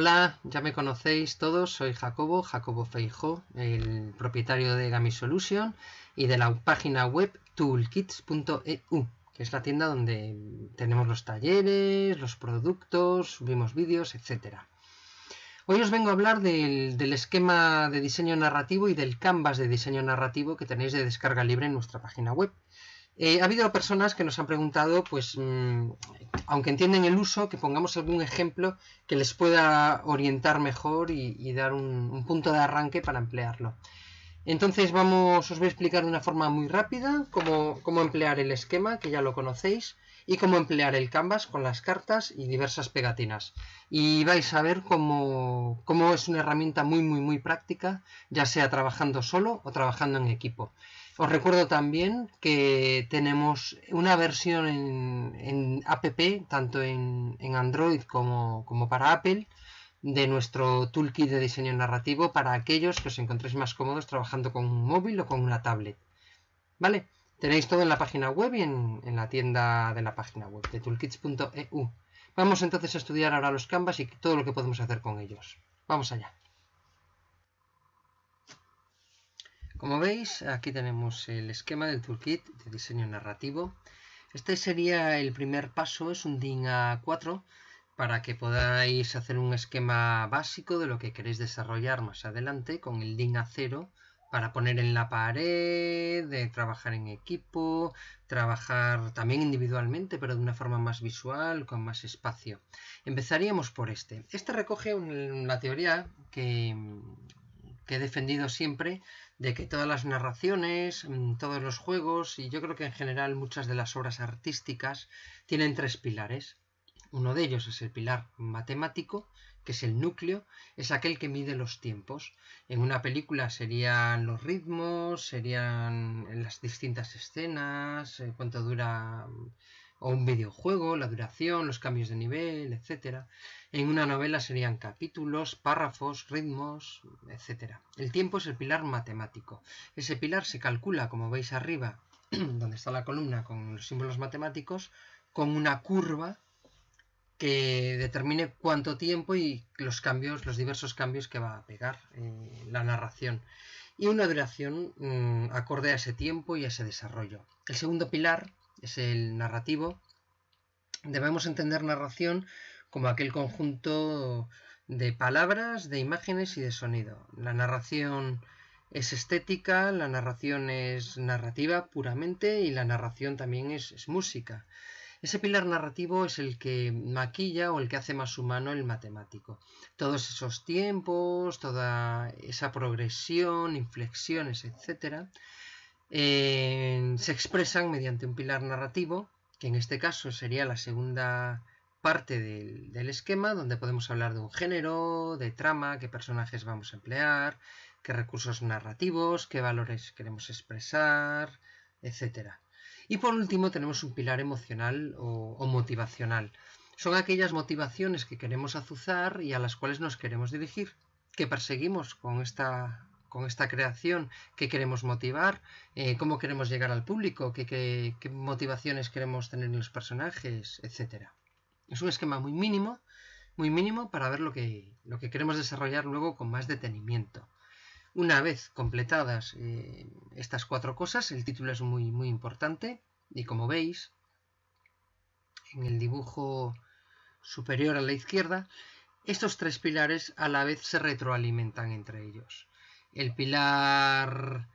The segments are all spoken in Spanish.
Hola, ya me conocéis todos, soy Jacobo Feijó, el propietario de Gami Solution y de la página web toolkits.eu, que es la tienda donde tenemos los talleres, los productos, subimos vídeos, etc. Hoy os vengo a hablar del esquema de diseño narrativo y del canvas de diseño narrativo que tenéis de descarga libre en nuestra página web. Ha habido personas que nos han preguntado, pues, aunque entienden el uso, que pongamos algún ejemplo que les pueda orientar mejor y dar un punto de arranque para emplearlo. Entonces os voy a explicar de una forma muy rápida cómo emplear el esquema, que ya lo conocéis, y cómo emplear el canvas con las cartas y diversas pegatinas. Y vais a ver cómo es una herramienta muy práctica, ya sea trabajando solo o trabajando en equipo. Os recuerdo también que tenemos una versión en app, tanto en Android como para Apple, de nuestro toolkit de diseño narrativo para aquellos que os encontréis más cómodos trabajando con un móvil o con una tablet. ¿Vale? Tenéis todo en la página web y en la tienda de la página web de toolkits.eu. Vamos entonces a estudiar ahora los canvas y todo lo que podemos hacer con ellos. Vamos allá. Como veis, aquí tenemos el esquema del toolkit de diseño narrativo. Este sería el primer paso, es un DIN A4, para que podáis hacer un esquema básico de lo que queréis desarrollar más adelante, con el DIN A0 para poner en la pared, de trabajar en equipo, trabajar también individualmente, pero de una forma más visual, con más espacio. Empezaríamos por este. Este recoge la teoría que he defendido siempre, de que todas las narraciones, todos los juegos y yo creo que en general muchas de las obras artísticas tienen tres pilares. Uno de ellos es el pilar matemático, que es el núcleo, es aquel que mide los tiempos. En una película serían los ritmos, serían las distintas escenas, cuánto dura, o un videojuego, la duración, los cambios de nivel, etc. En una novela serían capítulos, párrafos, ritmos, etc. El tiempo es el pilar matemático. Ese pilar se calcula, como veis arriba, donde está la columna con los símbolos matemáticos, con una curva que determine cuánto tiempo y los diversos cambios que va a pegar la narración. Y una duración acorde a ese tiempo y a ese desarrollo. El segundo pilar es el narrativo. Debemos entender narración como aquel conjunto de palabras, de imágenes y de sonido. La narración es estética, la narración es narrativa puramente y la narración también es música. Ese pilar narrativo es el que maquilla o el que hace más humano el matemático. Todos esos tiempos, toda esa progresión, inflexiones, etc., se expresan mediante un pilar narrativo, que en este caso sería la segunda parte del esquema, donde podemos hablar de un género, de trama, qué personajes vamos a emplear, qué recursos narrativos, qué valores queremos expresar, etc. Y por último tenemos un pilar emocional o motivacional. Son aquellas motivaciones que queremos azuzar y a las cuales nos queremos dirigir, que perseguimos con esta creación, qué queremos motivar, cómo queremos llegar al público, qué motivaciones queremos tener en los personajes, etc. Es un esquema muy mínimo para ver lo que queremos desarrollar luego con más detenimiento. Una vez completadas estas cuatro cosas, el título es muy importante y como veis, en el dibujo superior a la izquierda, estos tres pilares a la vez se retroalimentan entre ellos. El pilar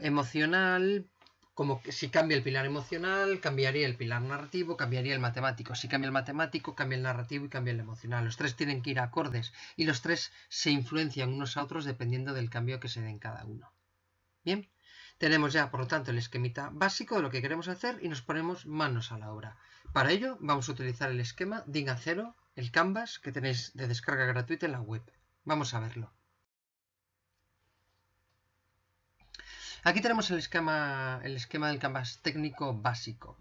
emocional, como que si cambia el pilar emocional, cambiaría el pilar narrativo, cambiaría el matemático. Si cambia el matemático, cambia el narrativo y cambia el emocional. Los tres tienen que ir acordes y los tres se influencian unos a otros dependiendo del cambio que se dé en cada uno. Bien, tenemos ya, por lo tanto, el esquemita básico de lo que queremos hacer y nos ponemos manos a la obra. Para ello vamos a utilizar el esquema DIN A0, el canvas que tenéis de descarga gratuita en la web. Vamos a verlo. Aquí tenemos el esquema del canvas técnico básico.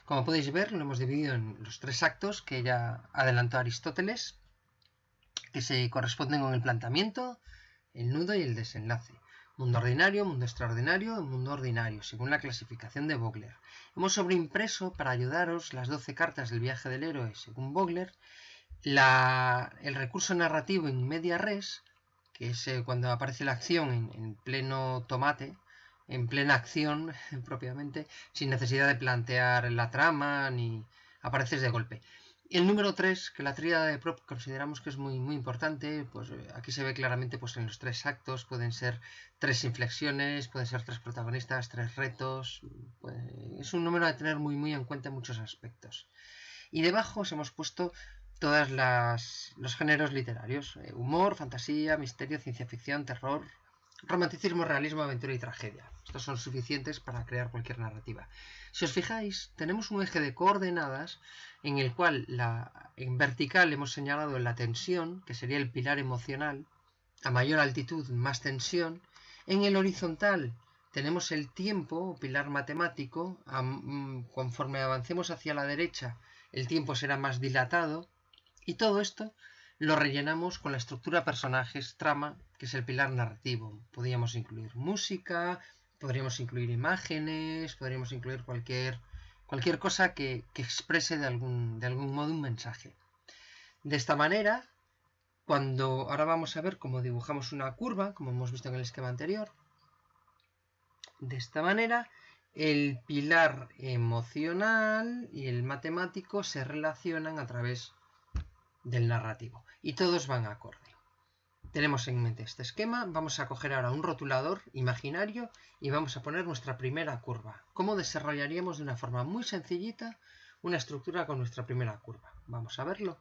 Como podéis ver, lo hemos dividido en los tres actos que ya adelantó Aristóteles, que se corresponden con el planteamiento, el nudo y el desenlace. Mundo ordinario, mundo extraordinario, mundo ordinario, según la clasificación de Vogler. Hemos sobreimpreso para ayudaros las 12 cartas del viaje del héroe, según Vogler, El recurso narrativo en media res, que es cuando aparece la acción en pleno tomate, en plena acción propiamente, sin necesidad de plantear la trama ni apareces de golpe. El número 3, que la tríada de prop consideramos que es muy importante, pues aquí se ve claramente pues en los 3 actos, pueden ser 3 inflexiones, pueden ser 3 protagonistas, 3 retos, pues, es un número a tener muy en cuenta en muchos aspectos. Y debajo os hemos puesto todos los géneros literarios, humor, fantasía, misterio, ciencia ficción, terror, romanticismo, realismo, aventura y tragedia. Estos son suficientes para crear cualquier narrativa. Si os fijáis, tenemos un eje de coordenadas en el cual en vertical hemos señalado la tensión, que sería el pilar emocional, a mayor altitud más tensión. En el horizontal tenemos el tiempo, o pilar matemático, conforme avancemos hacia la derecha el tiempo será más dilatado, y todo esto lo rellenamos con la estructura personajes, trama, que es el pilar narrativo. Podríamos incluir música, podríamos incluir imágenes, podríamos incluir cualquier cosa que exprese de algún modo un mensaje. De esta manera, ahora vamos a ver cómo dibujamos una curva, como hemos visto en el esquema anterior. De esta manera, el pilar emocional y el matemático se relacionan a través del narrativo y todos van acorde. Tenemos en mente este esquema, vamos a coger ahora un rotulador imaginario y vamos a poner nuestra primera curva. ¿Cómo desarrollaríamos de una forma muy sencillita una estructura con nuestra primera curva? Vamos a verlo.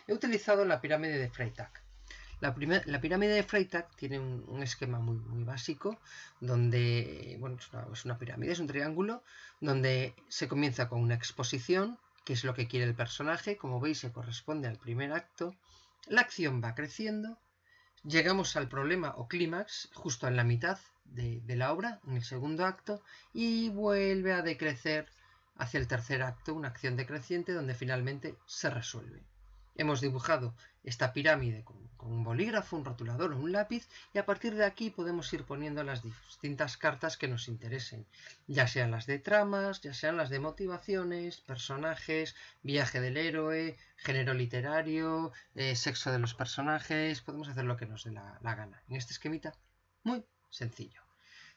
He utilizado la pirámide de Freytag. La pirámide de Freytag tiene un esquema muy básico, donde, bueno, es una pirámide, es un triángulo, donde se comienza con una exposición, que es lo que quiere el personaje, como veis se corresponde al primer acto, la acción va creciendo, llegamos al problema o clímax justo en la mitad de la obra, en el segundo acto, y vuelve a decrecer hacia el tercer acto, una acción decreciente donde finalmente se resuelve. Hemos dibujado esta pirámide con un bolígrafo, un rotulador o un lápiz y a partir de aquí podemos ir poniendo las distintas cartas que nos interesen, ya sean las de tramas, ya sean las de motivaciones, personajes, viaje del héroe, género literario, sexo de los personajes, podemos hacer lo que nos dé la gana. En este esquemita, muy sencillo.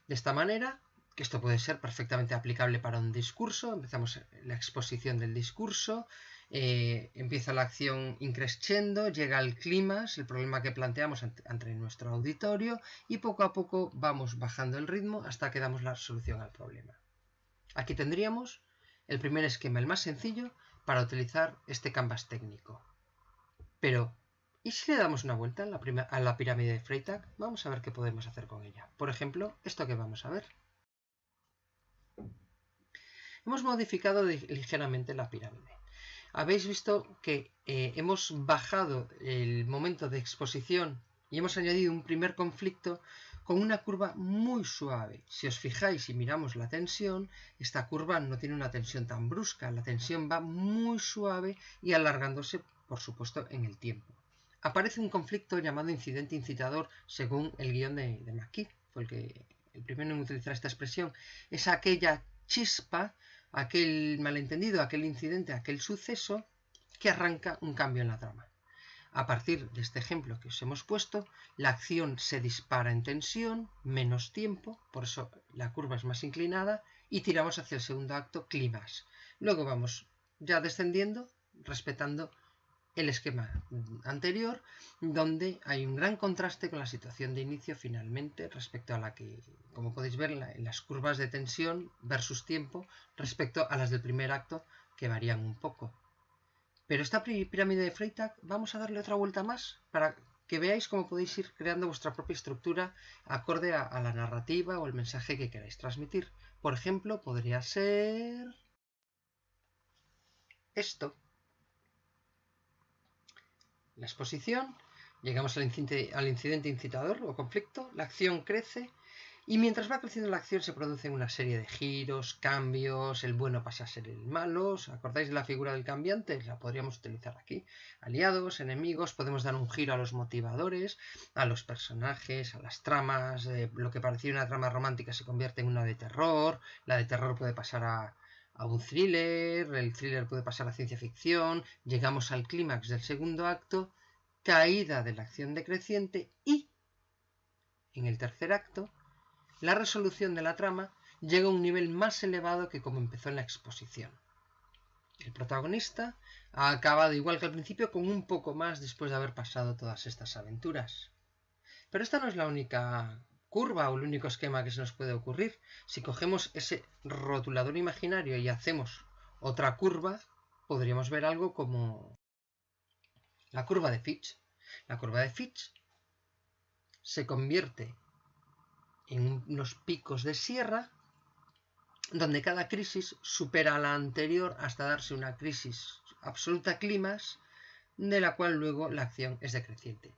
De esta manera, que esto puede ser perfectamente aplicable para un discurso, empezamos la exposición del discurso, empieza la acción increscendo, llega al clímax, el problema que planteamos ante nuestro auditorio y poco a poco vamos bajando el ritmo hasta que damos la solución al problema. Aquí tendríamos el primer esquema, el más sencillo, para utilizar este canvas técnico. Pero, ¿y si le damos una vuelta a la pirámide de Freytag? Vamos a ver qué podemos hacer con ella. Por ejemplo, esto que vamos a ver. Hemos modificado ligeramente la pirámide. Habéis visto que hemos bajado el momento de exposición y hemos añadido un primer conflicto con una curva muy suave. Si os fijáis y miramos la tensión, esta curva no tiene una tensión tan brusca, la tensión va muy suave y alargándose, por supuesto, en el tiempo. Aparece un conflicto llamado incidente incitador según el guión de McKee, fue el primero en utilizar esta expresión. Es aquella chispa, aquel malentendido, aquel incidente, aquel suceso que arranca un cambio en la trama. A partir de este ejemplo que os hemos puesto, la acción se dispara en tensión, menos tiempo, por eso la curva es más inclinada, y tiramos hacia el segundo acto, clímax. Luego vamos ya descendiendo, respetando el esquema anterior, donde hay un gran contraste con la situación de inicio finalmente respecto a la que, como podéis ver en las curvas de tensión versus tiempo, respecto a las del primer acto, que varían un poco. Pero esta pirámide de Freytag vamos a darle otra vuelta más para que veáis cómo podéis ir creando vuestra propia estructura acorde a la narrativa o el mensaje que queráis transmitir. Por ejemplo, podría ser esto. La exposición, llegamos al incidente incitador o conflicto, la acción crece y mientras va creciendo la acción se producen una serie de giros, cambios, el bueno pasa a ser el malo. ¿Os acordáis de la figura del cambiante? La podríamos utilizar aquí. Aliados, enemigos, podemos dar un giro a los motivadores, a los personajes, a las tramas, lo que parecía una trama romántica se convierte en una de terror, la de terror puede pasar a a un thriller, el thriller puede pasar a ciencia ficción, llegamos al clímax del segundo acto, caída de la acción decreciente y, en el tercer acto, la resolución de la trama llega a un nivel más elevado que como empezó en la exposición. El protagonista ha acabado igual que al principio con un poco más después de haber pasado todas estas aventuras. Pero esta no es la única curva o el único esquema que se nos puede ocurrir. Si cogemos ese rotulador imaginario y hacemos otra curva, podríamos ver algo como la curva de Fitch. La curva de Fitch se convierte en unos picos de sierra donde cada crisis supera a la anterior hasta darse una crisis absoluta clímax, de la cual luego la acción es decreciente.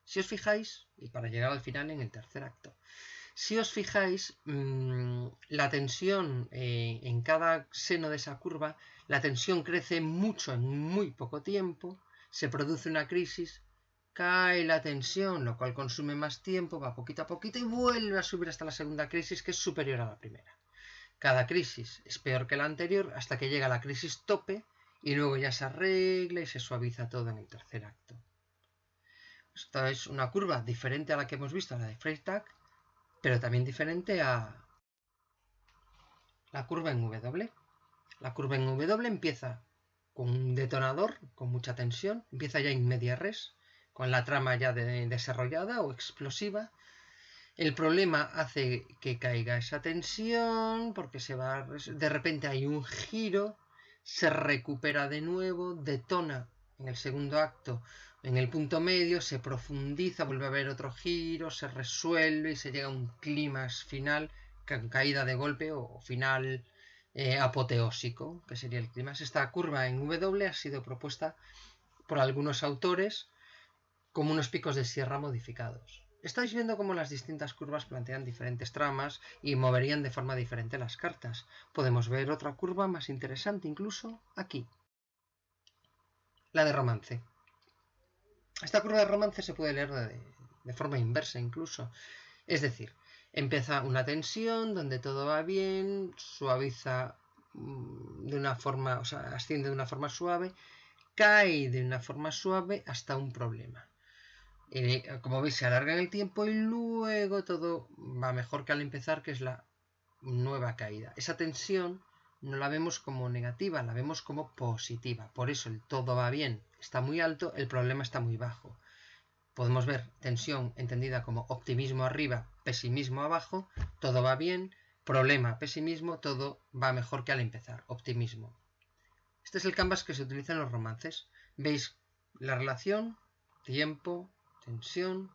Si os fijáis, y para llegar al final en el tercer acto, si os fijáis, la tensión en cada seno de esa curva, la tensión crece mucho en muy poco tiempo, se produce una crisis, cae la tensión, lo cual consume más tiempo, va poquito a poquito y vuelve a subir hasta la segunda crisis, que es superior a la primera. Cada crisis es peor que la anterior hasta que llega la crisis tope y luego ya se arregla y se suaviza todo en el tercer acto. Esta es una curva diferente a la que hemos visto, a la de Freytag, pero también diferente a la curva en W. La curva en W empieza con un detonador, con mucha tensión, empieza ya in media res, con la trama ya desarrollada o explosiva. El problema hace que caiga esa tensión, porque de repente hay un giro, se recupera de nuevo, detona en el segundo acto, en el punto medio, se profundiza, vuelve a haber otro giro, se resuelve y se llega a un clímax final, caída de golpe o final apoteósico, que sería el clímax. Esta curva en W ha sido propuesta por algunos autores como unos picos de sierra modificados. Estáis viendo cómo las distintas curvas plantean diferentes tramas y moverían de forma diferente las cartas. Podemos ver otra curva más interesante incluso aquí. La de romance. Esta curva de romance se puede leer de forma inversa incluso. Es decir, empieza una tensión donde todo va bien, suaviza de una forma, o sea, asciende de una forma suave, cae de una forma suave hasta un problema. Como veis, se alarga en el tiempo y luego todo va mejor que al empezar, que es la nueva caída. Esa tensión no la vemos como negativa, la vemos como positiva. Por eso el todo va bien, está muy alto, el problema está muy bajo. Podemos ver tensión entendida como optimismo arriba, pesimismo abajo, todo va bien, problema, pesimismo, todo va mejor que al empezar, optimismo. Este es el canvas que se utiliza en los romances. Veis la relación, tiempo, tensión,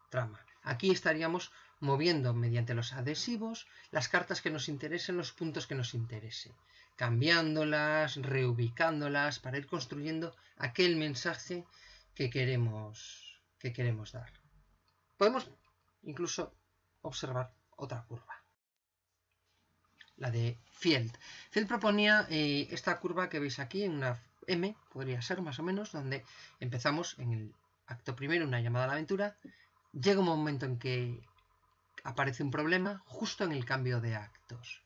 trama. Aquí estaríamos moviendo mediante los adhesivos las cartas que nos interesen, los puntos que nos interesen, cambiándolas, reubicándolas para ir construyendo aquel mensaje que queremos dar. Podemos incluso observar otra curva, la de Field. Field proponía esta curva que veis aquí en una M, podría ser más o menos, donde empezamos en el acto primero, una llamada a la aventura, llega un momento en que aparece un problema justo en el cambio de actos.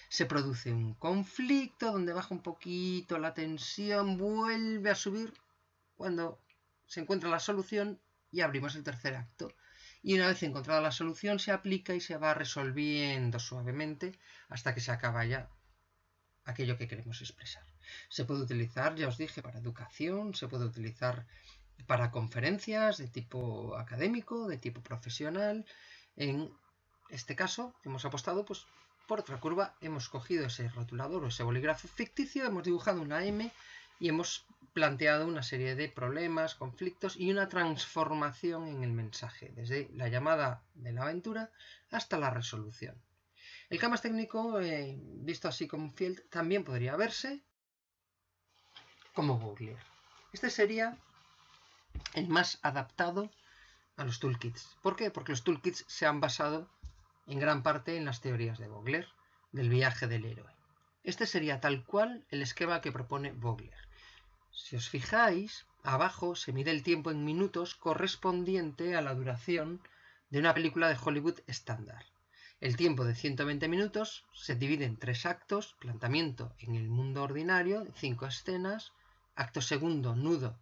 Se produce un conflicto donde baja un poquito la tensión, vuelve a subir cuando se encuentra la solución y abrimos el tercer acto. Y una vez encontrada la solución se aplica y se va resolviendo suavemente hasta que se acaba ya aquello que queremos expresar. Se puede utilizar, ya os dije, para educación, se puede utilizar para conferencias de tipo académico, de tipo profesional. En este caso hemos apostado pues por otra curva, hemos cogido ese rotulador o ese bolígrafo ficticio, hemos dibujado una M y hemos planteado una serie de problemas, conflictos y una transformación en el mensaje, desde la llamada de la aventura hasta la resolución. El canvas técnico, visto así como Field, también podría verse como Vogler. Este sería el más adaptado a los toolkits. ¿Por qué? Porque los toolkits se han basado en gran parte en las teorías de Vogler, del viaje del héroe. Este sería tal cual el esquema que propone Vogler. Si os fijáis, abajo se mide el tiempo en minutos correspondiente a la duración de una película de Hollywood estándar. El tiempo de 120 minutos se divide en 3 actos: planteamiento en el mundo ordinario, 5 escenas; acto segundo, nudo,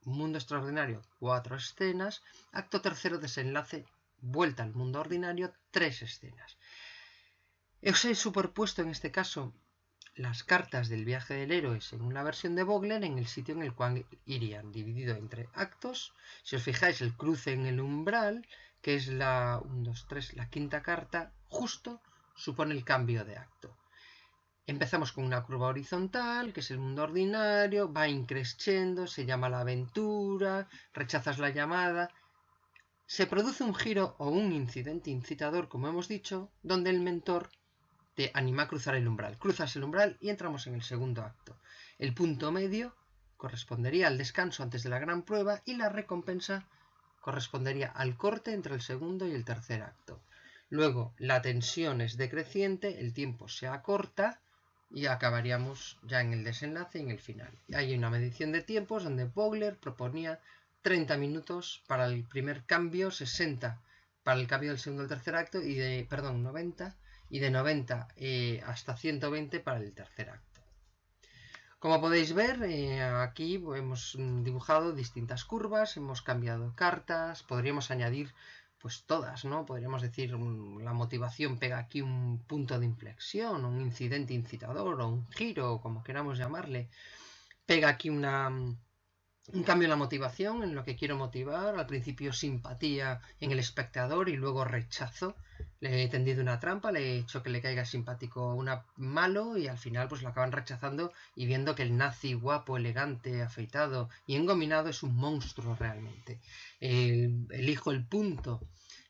mundo extraordinario, 4 escenas; acto tercero, desenlace, vuelta al mundo ordinario, 3 escenas. Os he superpuesto en este caso las cartas del viaje del héroe según la versión de Vogler en el sitio en el cual irían, dividido entre actos. Si os fijáis, el cruce en el umbral, que es la 1, 2, 3, la quinta carta, justo supone el cambio de acto. Empezamos con una curva horizontal, que es el mundo ordinario, va increciendo, se llama la aventura, rechazas la llamada. Se produce un giro o un incidente incitador, como hemos dicho, donde el mentor te anima a cruzar el umbral. Cruzas el umbral y entramos en el segundo acto. El punto medio correspondería al descanso antes de la gran prueba y la recompensa correspondería al corte entre el segundo y el tercer acto. Luego la tensión es decreciente, el tiempo se acorta y acabaríamos ya en el desenlace y en el final. Hay una medición de tiempos donde Vogler proponía 30 minutos para el primer cambio, 60 para el cambio del segundo al tercer acto y 90, y de 90 hasta 120 para el tercer acto. Como podéis ver, aquí hemos dibujado distintas curvas, hemos cambiado cartas, podríamos añadir pues todas, ¿no? Podríamos decir, la motivación pega aquí un punto de inflexión, un incidente incitador o un giro, como queramos llamarle. Pega aquí un cambio en la motivación, en lo que quiero motivar. Al principio simpatía en el espectador y luego rechazo. Le he tendido una trampa, le he hecho que le caiga simpático a un malo y al final pues lo acaban rechazando y viendo que el nazi guapo, elegante, afeitado y engominado es un monstruo realmente. Elijo el punto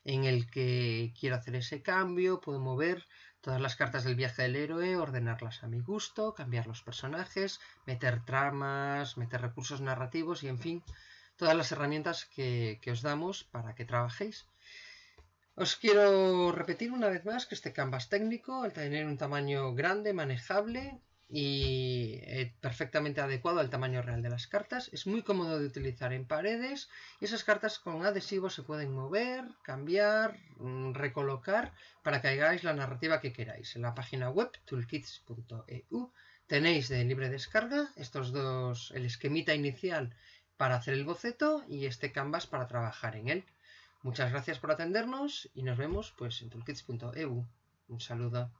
en el que quiero hacer ese cambio, puedo mover todas las cartas del viaje del héroe, ordenarlas a mi gusto, cambiar los personajes, meter tramas, meter recursos narrativos y, en fin, todas las herramientas que os damos para que trabajéis. Os quiero repetir una vez más que este canvas técnico, al tener un tamaño grande, manejable y perfectamente adecuado al tamaño real de las cartas, es muy cómodo de utilizar en paredes y esas cartas con adhesivos se pueden mover, cambiar, recolocar para que hagáis la narrativa que queráis. En la página web toolkits.eu tenéis de libre descarga estos dos, el esquemita inicial para hacer el boceto y este canvas para trabajar en él. Muchas gracias por atendernos y nos vemos pues en toolkits.eu. Un saludo.